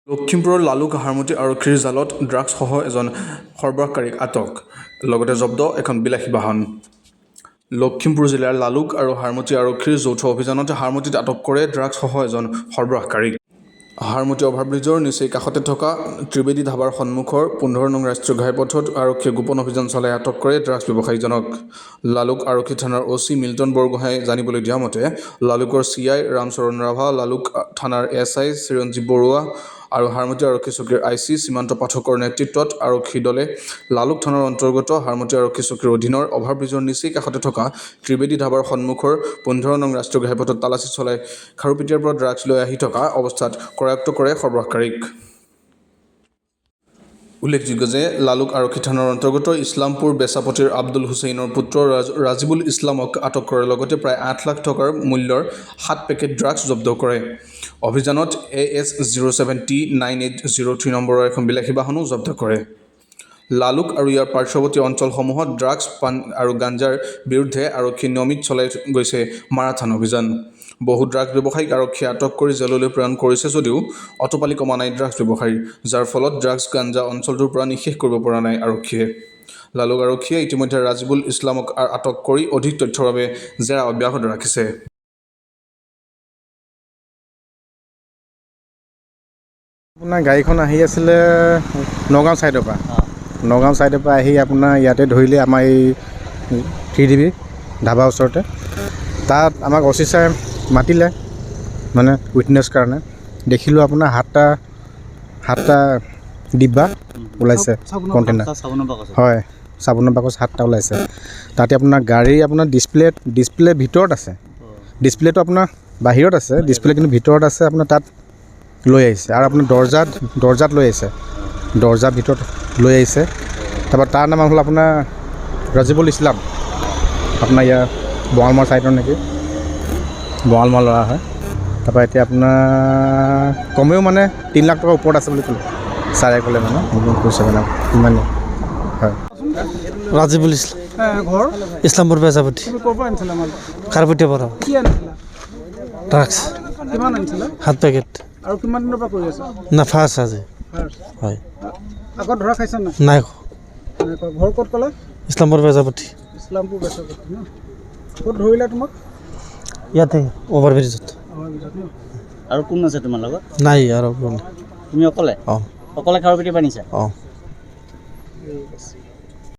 লখিমপুৰৰ লালুক হাৰমতি আৰক্ষীৰ জালত ড্ৰাগছসহ এজন সৰবৰাহকাৰীক আটক, লগতে জব্দ এখন বিলাসী বাহন। লখিমপুৰ জিলাৰ লালুক আৰু হাৰমতি আৰক্ষীৰ যৌথ অভিযানত হাৰমতিত আটক কৰে ড্ৰাগছসহ এজন সৰবৰাহকাৰীক। হাৰমতি অভাৰব্ৰিজৰ নিচেই কাষতে থকা ত্ৰিবেদী ধাবাৰ সন্মুখৰ 15 নং ৰাষ্ট্ৰীয় ঘাইপথত আৰক্ষীয়ে গোপন অভিযান চলাই আটক কৰে ড্ৰাগছ ব্যৱসায়ীজনক। লালুক আৰক্ষী থানাৰ অ'.চি. মিল্টন বৰগোহাঁয়ে জানিবলৈ দিয়া মতে, লালুকৰ চি.আই. ৰামচৰণ ৰাভা, লালুক থানাৰ এছ.আই. চিৰঞ্জীৱ বৰুৱা আৰু হাৰমতি আৰক্ষী চকীৰ আই.চি. সীমান্ত পাঠকৰ নেতৃত্বত আৰক্ষী দলে লালুক থানাৰ অন্তৰ্গত হাৰমতি আৰক্ষী চকীৰ অধীনৰ অভাৰব্ৰিজৰ নিচেই কাষতে থকা ত্ৰিবেদী ধাবাৰ সন্মুখৰ 15 নং ৰাষ্ট্ৰীয় ঘাইপথত তালাচী চলাই খাৰুপেটীয়াৰ পৰা ড্ৰাগছ লৈ আহি থকা অৱস্থাত কৰায়ত্ব কৰে সৰবৰাহকাৰীক। উল্লেখযোগ্য যে লালুক আৰক্ষী থানাৰ অন্তৰ্গত ইছলামপুৰ বেচাপতিৰ আব্দুল হুছেইনৰ পুত্ৰ ৰাজিবুল ইছলামক আটক কৰাৰ লগতে প্ৰায় 8 লাখ টকাৰ মূল্যৰ 7 পেকেট ড্ৰাগছ জব্দ কৰে। অভিযানত AS07T9803 নম্বৰৰ এখন বিলাসী বাহনো জব্দ কৰে। লালুক আৰু ইয়াৰ পাৰ্শ্বৱৰ্তী অঞ্চলসমূহত ড্ৰাগছ, পান আৰু গাঞ্জাৰ বিৰুদ্ধে আৰক্ষীয়ে নিয়মিত চলাই গৈছে মাৰাথান অভিযান। বহু ড্ৰাগছ ব্যৱসায়ীক আৰক্ষীয়ে আটক কৰি জেললৈ প্ৰেৰণ কৰিছে যদিও অতপালি কমা নাই ড্ৰাগছ ব্যৱসায়ীৰ, যাৰ ফলত ড্ৰাগছ গাঞ্জা অঞ্চলটোৰ পৰা নিঃশেষ কৰিব পৰা নাই আৰক্ষীয়ে। লালুক আৰক্ষীয়ে ইতিমধ্যে ৰাজিবুল ইছলামক আটক কৰি অধিক তথ্যৰ বাবে জেৰা অব্যাহত ৰাখিছে। আপোনাৰ গাড়ীখন আহি আছিলে নগাঁও ছাইডৰ পৰা আহি আপোনাৰ ইয়াতে ধৰিলে আমাৰ এই 3DB ধাবা ওচৰতে। তাত আমাক অ'.চি. ছাৰে মাতিলে মানে উইটনেছ কাৰণে। দেখিলোঁ আপোনাৰ সাতটা ডিব্বা ওলাইছে কণ্টেইনাৰ। হয়, চাবোনৰ বাকচ 7টা ওলাইছে। তাতে আপোনাৰ গাড়ী আপোনাৰ ডিছপ্লে ভিতৰত আছে। ডিছপ্লেটো আপোনাৰ বাহিৰত আছে, ডিছপ্লে কিন্তু ভিতৰত আছে। আপোনাৰ তাত লৈ আহিছে আৰু আপোনাৰ দৰ্জাত লৈ আহিছে, দৰ্জাৰ ভিতৰত লৈ আহিছে। তাৰপৰা তাৰ নাম হ'ল আপোনাৰ ৰাজিবুল ইছলাম, আপোনাৰ ইয়াৰ বঙালমাৰ ছাইডৰ নেকি, বঙালমাৰ ল'ৰা হয়। তাৰপৰা এতিয়া আপোনাৰ কমেও মানে 3 লাখ টকাৰ ওপৰত আছে বুলি ক'লে ছাৰে ক'লে, মানে কৈছে মানে ইমানেই হয়। ৰাজিবুল ইছলাম, ঘৰ ইছলামপুৰ বেজাপতি, খাৰুপেটীয়া পৰা ড্ৰাগছ 7 পেকেট। আৰু কিমান দিনৰ পৰা কৰি আছে? না ফাৰ্ষ্ট আজি হয়। আগত ধৰা খাইছে না? নাই। ঘৰ ক'ত ক'লে? ইছলামপুৰ বেজাপতি। ইছলামপুৰ বেচাপতি ন? ক'ত ধৰিলে তোমাক? ইয়াতে অভাৰব্ৰিজত। আৰু কোন আছে তোমাৰ লগত? নাই আৰু কোন? তুমি অকলে? অঁ, অকলে খাৰুপেটীয়া বান্ধিছা? অঁ। ঠিক আছে।